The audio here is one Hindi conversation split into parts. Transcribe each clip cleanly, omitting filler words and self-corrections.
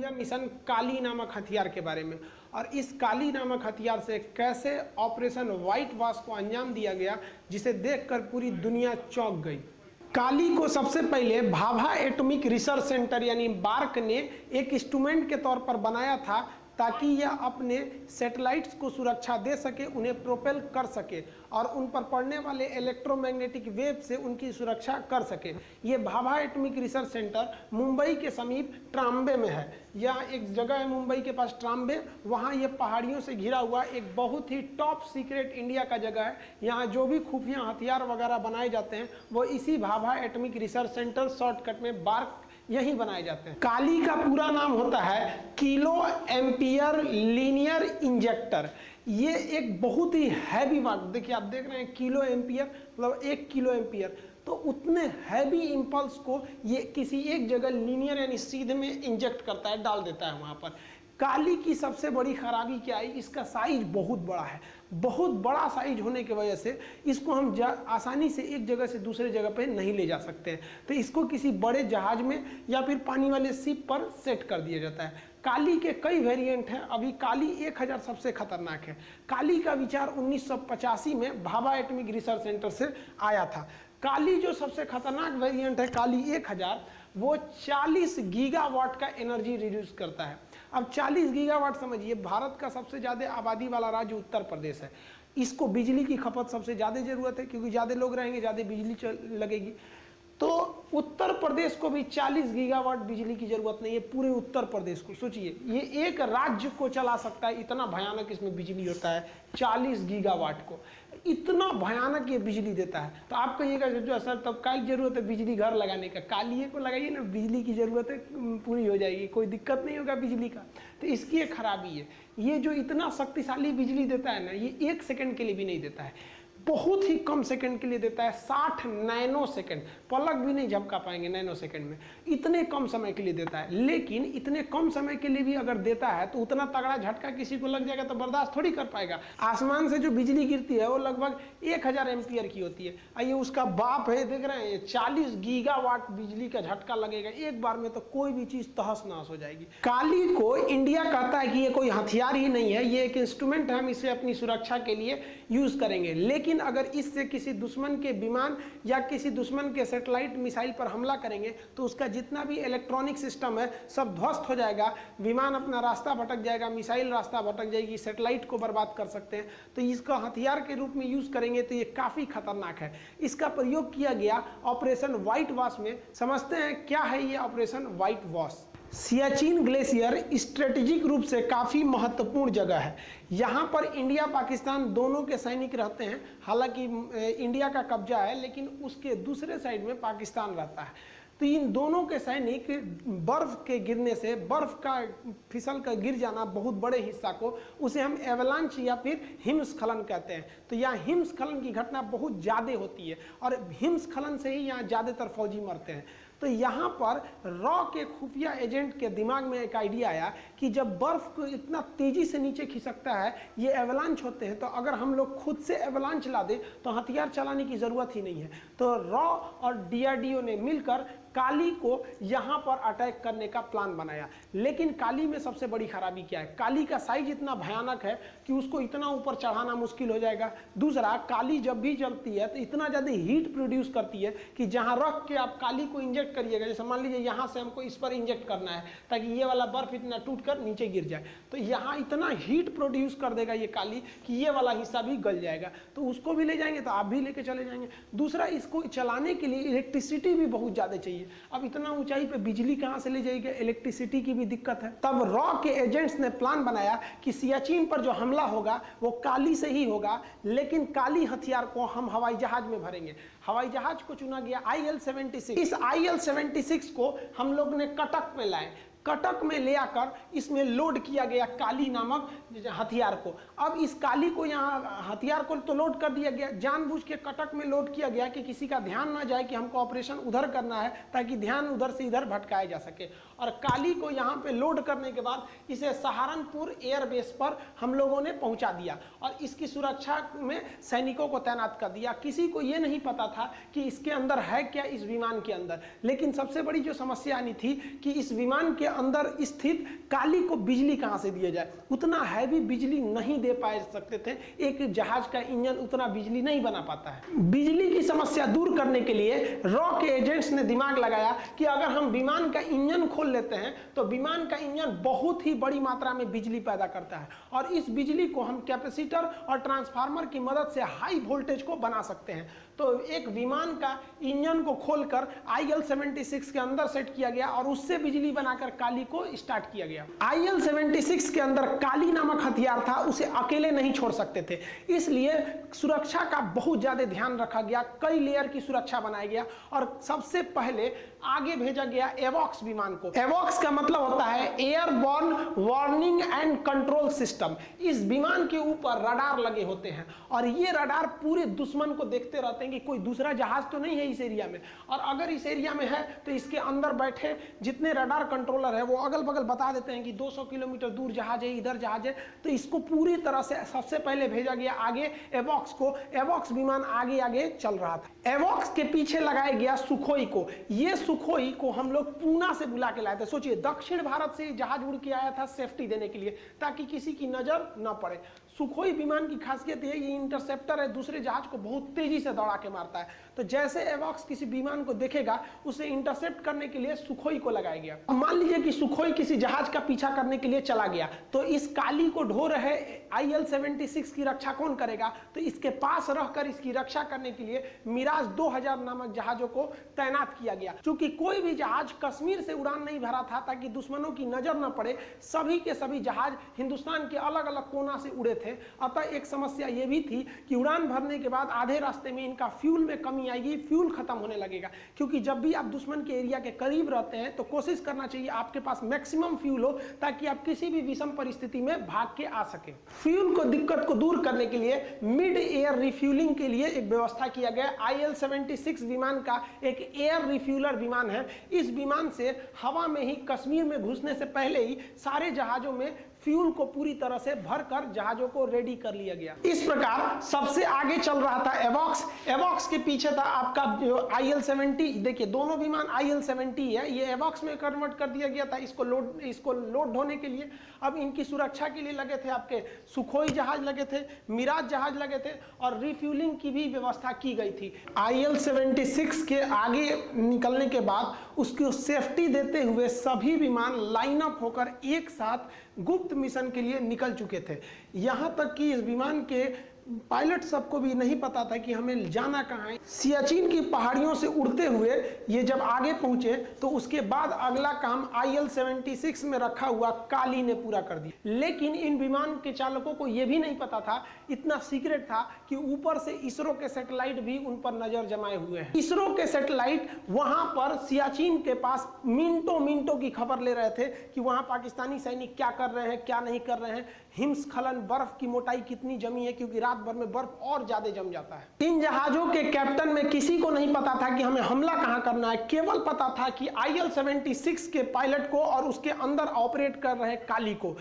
दिया मिशन काली नामक हथियार के बारे में, और इस काली नामक हथियार से कैसे ऑपरेशन व्हाइट वॉश को अंजाम दिया गया, जिसे देखकर पूरी दुनिया चौंक गई। काली को सबसे पहले भाभा एटॉमिक रिसर्च सेंटर यानी बार्क ने एक इंस्ट्रूमेंट के तौर पर बनाया था, ताकि यह अपने सैटेलाइट्स को सुरक्षा दे सके, उन्हें प्रोपेल कर सके और उन पर पड़ने वाले इलेक्ट्रोमैग्नेटिक वेव से उनकी सुरक्षा कर सके। ये Bhabha atomic research centre Mumbai के समीप ट्राम्बे में है। यह एक जगह है मुंबई के पास ट्राम्बे, वहाँ ये पहाड़ियों से घिरा हुआ एक बहुत ही टॉप सीक्रेट इंडिया का जगह है। यहाँ जो भी खुफिया हथियार वगैरह बनाए जाते हैं वो इसी Bhabha atomic research centre, shortcut में बार्क, यही बनाए जाते हैं। काली का पूरा नाम होता है किलो एम्पियर लीनियर इंजेक्टर। ये एक बहुत ही हैवी वाट, देखिए आप देख रहे हैं किलो एम्पियर मतलब 1 किलो एम्पियर, तो उतने हैवी इंपल्स को ये किसी एक जगह लीनियर यानी सीधे में इंजेक्ट करता है, डाल देता है वहां पर। काली की सबसे बड़ी खराबी क्या है, इसका साइज बहुत बड़ा है। बहुत बड़ा साइज होने की वजह से इसको हम आसानी से एक जगह से दूसरे जगह पे नहीं ले जा सकते हैं, तो इसको किसी बड़े जहाज में या फिर पानी वाले शिप पर सेट कर दिया जाता है। काली के कई वेरिएंट हैं, अभी काली 1000 सबसे खतरनाक है। काली का विचार 1985 में भाभा एटॉमिक रिसर्च सेंटर से आया था। काली जो सबसे खतरनाक वेरिएंट है काली 1000, वो 40 गीगावाट का एनर्जी रिड्यूस करता है। अब 40 गीगावाट समझिए, भारत का सबसे ज़्यादा आबादी वाला राज्य उत्तर प्रदेश है। इसको बिजली की खपत सबसे ज़्यादा ज़रूरत है, क्योंकि ज़्यादा लोग रहेंगे ज़्यादा बिजली लगेगी। तो उत्तर प्रदेश को भी 40 गीगावाट बिजली की जरूरत नहीं है, पूरे उत्तर प्रदेश को। सोचिए, ये एक राज्य को चला सकता है, इतना भयानक इसमें बिजली होता है। 40 गीगावाट को इतना भयानक ये बिजली देता है। तो आप कहिएगा जो सर तब क्या जरूरत है बिजली घर लगाने का, कालिए को लगाइए ना, बिजली की जरूरत है पूरी हो जाएगी, कोई दिक्कत नहीं होगा बिजली का। तो इसकी एक खराबी है, ये जो इतना शक्तिशाली बिजली देता है ना, ये 1 सेकंड के लिए भी नहीं देता है, बहुत ही कम सेकंड के लिए देता है। 60 नैनो सेकंड, पलक भी नहीं झपका पाएंगे नैनो सेकंड में, इतने कम समय के लिए देता है। लेकिन इतने कम समय के लिए भी अगर देता है तो उतना तगड़ा झटका किसी को लग जाएगा तो बर्दाश्त थोड़ी कर पाएगा। आसमान से जो बिजली गिरती है वो लगभग 1000 एम्पियर की होती है। आइए उसका बाप है, देख रहे हैं 40 गीगावाट बिजली का झटका लगेगा एक बार में, तो कोई भी चीज तहस नहस हो जाएगी। काली को इंडिया कहता है कि ये कोई हथियार ही नहीं है, ये एक इंस्ट्रूमेंट है, हम इसे अपनी सुरक्षा के लिए यूज करेंगे। लेकिन अगर इससे किसी दुश्मन के विमान या किसी दुश्मन के सैटेलाइट मिसाइल पर हमला करेंगे तो उसका जितना भी इलेक्ट्रॉनिक सिस्टम है सब ध्वस्त हो जाएगा, विमान अपना रास्ता भटक जाएगा, मिसाइल रास्ता भटक जाएगी, सैटेलाइट को बर्बाद कर सकते हैं। तो इसका हथियार के रूप में यूज करेंगे तो ये काफी खतरनाक है। इसका प्रयोग किया गया ऑपरेशन व्हाइट वॉश में। समझते हैं क्या है ये operation white wash. Siachen glacier strategic रूप से काफ़ी महत्वपूर्ण जगह है। यहाँ पर इंडिया पाकिस्तान दोनों के सैनिक रहते हैं। हालांकि इंडिया का कब्जा है, लेकिन उसके दूसरे साइड में पाकिस्तान रहता है। तो इन दोनों के सैनिक बर्फ के गिरने से, बर्फ का फिसल कर गिर जाना बहुत बड़े हिस्सा को, उसे हम एवलांच या फिर हिमस्खलन कहते हैं। तो यहाँ हिमस्खलन की घटना बहुत ज़्यादा होती है और हिमस्खलन से ही यहाँ ज़्यादातर फौजी मरते हैं। तो यहाँ पर रॉ के खुफिया एजेंट के दिमाग में एक आइडिया आया कि जब बर्फ को इतना तेजी से नीचे खिसकता है, ये एवलांच होते हैं, तो अगर हम लोग खुद से एवलांच ला दें तो हथियार चलाने की ज़रूरत ही नहीं है। तो रॉ और DRDO ने मिलकर काली को यहाँ पर अटैक करने का प्लान बनाया। लेकिन काली में सबसे बड़ी खराबी क्या है, काली का साइज इतना भयानक है कि उसको इतना ऊपर चढ़ाना मुश्किल हो जाएगा। दूसरा, काली जब भी चलती है तो इतना ज़्यादा हीट प्रोड्यूस करती है कि जहाँ रख के आप काली को इंजेक्ट करिएगा, जैसे मान लीजिए यहाँ से हमको इस पर इंजेक्ट करना है ताकि ये वाला बर्फ इतना टूट कर नीचे गिर जाए, तो यहाँ इतना हीट प्रोड्यूस कर देगा ये काली कि ये वाला हिस्सा भी गल जाएगा। तो उसको भी ले जाएंगे तो आप भी लेके चले जाएंगे। दूसरा, इसको चलाने के लिए इलेक्ट्रिसिटी भी बहुत ज़्यादा चाहिए। अब इतना ऊंचाई पे बिजली कहां से ले जाएगा, इलेक्ट्रिसिटी की भी दिक्कत है। तब रॉ के एजेंट्स ने प्लान बनाया कि सियाचिन पर जो हमला होगा वो काली से ही होगा, लेकिन काली हथियार को हम हवाई जहाज में भरेंगे। हवाई जहाज को चुना गया IL-76। इस IL-76 को हम लोग ने कटक में लाए। कटक में ले आकर इसमें लोड किया गया काली नामक हथियार को। अब इस काली को यहाँ हथियार को तो लोड कर दिया गया, जानबूझ के कटक में लोड किया गया कि किसी का ध्यान ना जाए कि हमको ऑपरेशन उधर करना है, ताकि ध्यान उधर से इधर भटकाया जा सके। और काली को यहाँ पे लोड करने के बाद इसे सहारनपुर एयरबेस पर हम लोगों ने पहुँचा दिया और इसकी सुरक्षा में सैनिकों को तैनात कर दिया। किसी को ये नहीं पता था कि इसके अंदर है क्या, इस विमान के अंदर। लेकिन सबसे बड़ी जो समस्या आनी थी कि इस विमान के अंदर स्थित काली को बिजली कहां से दिया जाए। उतना हैवी बिजली नहीं दे पाए सकते थे, एक जहाज का इंजन उतना बिजली नहीं बना पाता है। बिजली की समस्या दूर करने के लिए रॉ के एजेंट्स ने दिमाग लगाया कि अगर हम विमान का इंजन खोल लेते हैं तो विमान का इंजन बहुत ही बड़ी मात्रा में बिजली पैदा करता है और इस बिजली को हम कैपेसिटर और ट्रांसफार्मर की मदद से हाई वोल्टेज को बना सकते हैं। तो एक विमान का इंजन को खोलकर IL-76 के अंदर सेट किया गया और उससे बिजली बनाकर काली को स्टार्ट किया गया। IL-76 के अंदर काली नामक हथियार था, उसे अकेले नहीं छोड़ सकते थे, इसलिए सुरक्षा का बहुत ज्यादा ध्यान रखा गया, कई लेयर की सुरक्षा बनाया गया और सबसे पहले आगे भेजा गया एवॉक्स विमान को। एवॉक्स का मतलब होता है airborne warning and control system. इस विमान के ऊपर रडार लगे होते हैं और ये रडार पूरे दुश्मन को देखते रहते हैं कि कोई दूसरा जहाज तो नहीं है इस एरिया में, और अगर इस एरिया में है तो इसके अंदर बैठे जितने रडार कंट्रोलर है वो अगल बगल बता देते हैं कि 200 किलोमीटर दूर जहाज है, इधर जहाज है। तो इसको पूरी तरह से सबसे पहले भेजा गया आगे एवॉक्स को। एवॉक्स विमान आगे आगे चल रहा था। एवॉक्स के पीछे लगाया गया सुखोई को। ये सुखोई को हम लोग पूना से बुला के लाए थे। सोचिए, दक्षिण भारत से जहाज उड़ के आया था सेफ्टी देने के लिए ताकि किसी की नजर न पड़े। सुखोई विमान की खासियत है ये इंटरसेप्टर है, दूसरे जहाज को बहुत तेजी से दौड़ा के मारता है। तो जैसे एवॉक्स किसी विमान को देखेगा उसे इंटरसेप्ट करने के लिए सुखोई को लगाया गया। मान लीजिए कि सुखोई किसी जहाज का पीछा करने के लिए चला गया, तो इस काली को ढो रहे IL-76 की रक्षा कौन करेगा? तो इसके पास रहकर इसकी रक्षा करने के लिए मिराज 2000 नामक जहाजों को तैनात किया गया। क्योंकि कोई भी जहाज कश्मीर से उड़ान नहीं भरा था ताकि दुश्मनों की नजर न पड़े, सभी के सभी जहाज हिंदुस्तान के अलग अलग कोना से उड़े थे। अतः एक समस्या यह भी थी कि उड़ान भरने के बाद आधे रास्ते में इनका फ्यूल में कमी आएगी, फ्यूल खत्म होने लगेगा। क्योंकि जब भी आप दुश्मन के एरिया के करीब रहते हैं तो कोशिश करना चाहिए आपके पास मैक्सिमम फ्यूल हो ताकि आप किसी भी विषम परिस्थिति में भाग के आ सके। फ्यूल को दिक्कत को दूर करने के लिए मिड एयर रिफ्यूलिंग के लिए एक व्यवस्था किया गया। IL-76 विमान का एक एयर रिफ्यूलर विमान है। इस विमान से हवा में ही कश्मीर में घुसने से पहले ही सारे जहाजों में फ्यूल को पूरी तरह से भरकर जहाजों को रेडी कर लिया गया। इस प्रकार सबसे आगे चल रहा था एवॉक्स। एवॉक्स के पीछे था आपका जो IL-70। देखिए दोनों विमान IL-70 है, ये एवॉक्स में कन्वर्ट कर दिया गया था इसको लोड ढोने के लिए। अब इनकी सुरक्षा के लिए लगे थे आपके सुखोई जहाज लगे थे, मिराज जहाज लगे थे और रिफ्यूलिंग की भी व्यवस्था की गई थी। IL-76 के आगे निकलने के बाद उसकी सेफ्टी देते हुए सभी विमान लाइन अप होकर एक साथ गुप्त मिशन के लिए निकल चुके थे। यहां तक कि इस विमान के पायलट सबको भी नहीं पता था कि हमें जाना कहाँ है। सियाचिन की पहाड़ियों से उड़ते हुए ये जब आगे पहुंचे तो उसके बाद अगला काम IL-76 में रखा हुआ काली ने पूरा कर दिया। लेकिन इन विमान के चालकों को यह भी नहीं पता था, इतना सीक्रेट था कि ऊपर से इसरो के सैटेलाइट भी उन पर नजर जमाए हुए हैं। इसरो के सैटेलाइट वहां पर सियाचिन के पास मिनटों मिनटों की खबर ले रहे थे कि वहां पाकिस्तानी सैनिक क्या कर रहे हैं, क्या नहीं कर रहे हैं, हिमस्खलन, बर्फ की मोटाई कितनी जमी है, क्योंकि रात भर में बर्फ और ज्यादा जम जाता है। इन जहाजों के कैप्टन में किसी को नहीं पता था कि हमें हमला कहां करना है, केवल पता था कि IL-76 के पायलट को और उसके अंदर ऑपरेट कर रहे काली को।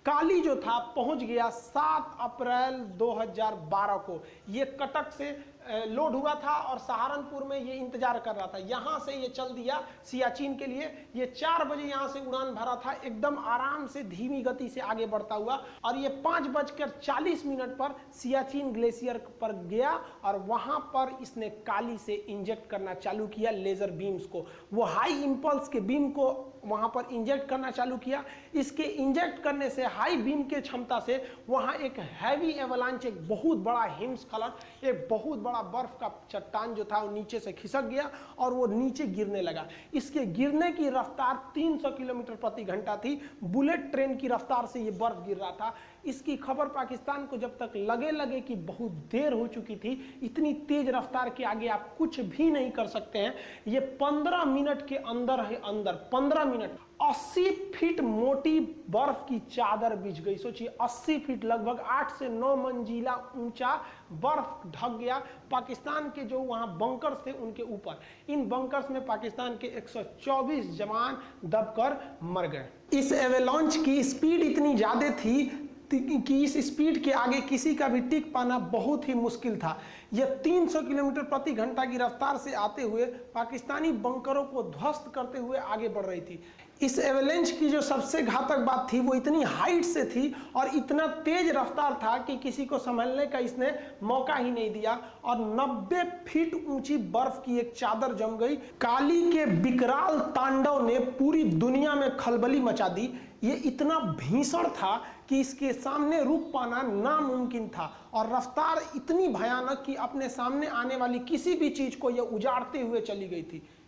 काली जो था पहुंच गया 7 अप्रैल 2012 को। ये कटक से लोड हुआ था और सहारनपुर में ये इंतजार कर रहा था। यहां से ये चल दिया सियाचिन के लिए। ये 4 बजे यहां से उड़ान भरा था, एकदम आराम से धीमी गति से आगे बढ़ता हुआ, और ये 5:40 पर सियाचिन ग्लेशियर पर गया और वहां पर इसने काली से इंजेक्ट करना चालू किया लेजर बीम्स को। वो हाई इंपल्स के बीम को वहां पर इंजेक्ट करना चालू किया। इसके इंजेक्ट करने से हाई बीम के क्षमता से वहां एक हैवी एवलांच, एक बहुत बड़ा हिमस्खलन, एक बहुत बड़ा बर्फ का चट्टान जो था वो नीचे से खिसक गया और वो नीचे गिरने लगा। इसके गिरने की रफ्तार 300 किलोमीटर प्रति घंटा थी। बुलेट ट्रेन की रफ्तार से ये बर्फ गिर रहा था। इसकी खबर पाकिस्तान को जब तक लगे कि बहुत देर हो चुकी थी, इतनी तेज रफ्तार के आगे आप कुछ भी नहीं कर सकते हैं, ये 15 मिनट के अंदर 15 मिनट 80 फीट मोटी बर्फ की चादर बिछ गई। सोचिए 80 फीट, लगभग 8 से 9 मंजिला ऊंचा बर्फ ढक गया पाकिस्तान के जो वहां बंकर्स थे उनके ऊपर। इन बंकर्स में पाकिस्तान के 124 जवान दबकर मर गए। इस एवेलांच की स्पीड इतनी ज्यादा थी कि इस स्पीड के आगे किसी का भी टिक पाना बहुत ही मुश्किल था। यह 300 किलोमीटर प्रति घंटा की रफ्तार से आते हुए पाकिस्तानी बंकरों को ध्वस्त करते हुए आगे बढ़ रही थी। इस एवलेंच की जो सबसे घातक बात थी वो इतनी हाइट से थी और इतना तेज रफ्तार था कि किसी को संभलने का इसने मौका ही नहीं दिया और 90 फीट ऊंची बर्फ की एक चादर जम गई। काली के विकराल तांडव ने पूरी दुनिया में खलबली मचा दी। ये इतना भीषण था कि इसके सामने रुक पाना नामुमकिन था और रफ्तार इतनी भयानक कि अपने सामने आने वाली किसी भी चीज को यह उजाड़ते हुए चली गई थी।